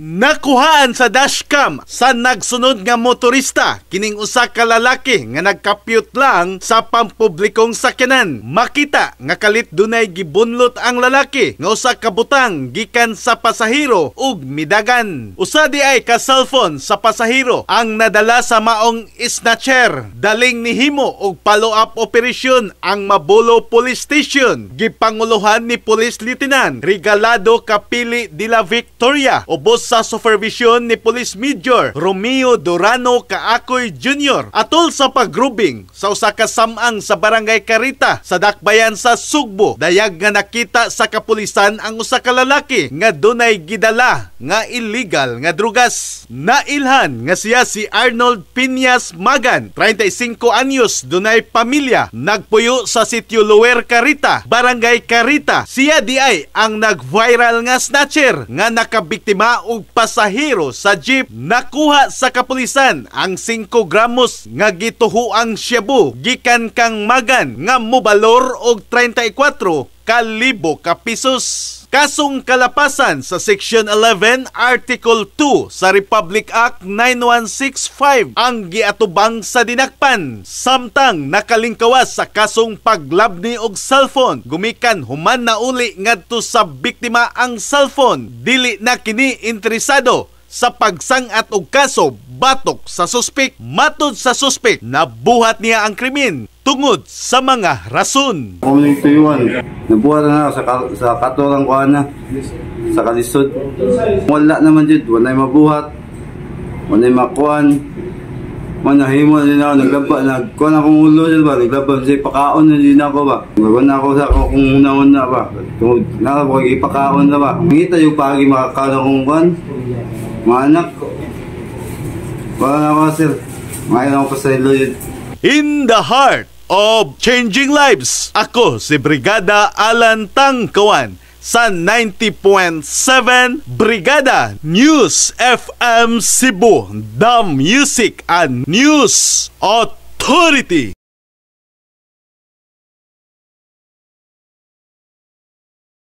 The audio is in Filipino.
Nakuhaan sa dashcam sa nagsunod nga motorista kining usa ka lalaki nga nagkapyut lang sa pampublikong sakyanan. Makita nga kalit dunay gibunlot ang lalaki nga usa ka butang gikan sa pasahero ug midagan. Usa di ay ka cellphone sa pasahero ang nadala sa maong snatcher. Daling nihimo og follow-up operasyon ang Mabulo Police Station. Gipanguluhan ni Police Lieutenant Regalado Capili de la Victoria ubos sa supervision ni Police Major Romeo Durano Kaakoy Jr. atol sa pagrubing sa usa ka samang sa Barangay Carita sa dakbayan sa Sugbo. Dayag nga nakita sa kapulisan ang usa ka lalaki nga dunay gidala nga illegal nga drugas. Nailhan nga siya si Arnold Piñas Magan, 35 anyos, dunay pamilya, nagpuyo sa sitio Lower Carita, Barangay Carita. Siya di ay ang nag-viral nga snatcher nga nakabiktima og pasahero sa jeep. Nakuha sa kapulisan ang 5 gramos nga gituhuang shabu gikan kang Magan nga mobalor og 34 kalibo ka pesos. Kasong kalapasan sa Section 11, Article 2 sa Republic Act 9165 ang giatubang sa dinakpan. Samtang nakalingkawas sa kasong paglabni og cellphone, gumikan human na uli ngadto sa biktima ang cellphone. Dili na kini interesado sa pagsangat og kaso batok sa suspek. Matod sa suspek, nabuhat niya ang krimen tungod sa mga rason. Community 1, nabuhat na sa katorang kuhan na, sa kalisod. Wala naman dyan, wala mabuhat, wala makuhan. Manahimo na din ako, naglaba, nagkuhan akong ulo dyan ba, naglaba sa pakaon na din ako ba. Nagkuhan ako sa kung una-una ba, tungod na ako ipakaon na ba. Ngita yung pagi makakaon akong kuhan, mga anak. Wala na ako sir, ngayon ako pa sa ilo yun. In the heart of changing lives, ako si Brigada Alan Tangkawan sa 90.7 Brigada News FM Cebu, the Music and News Authority.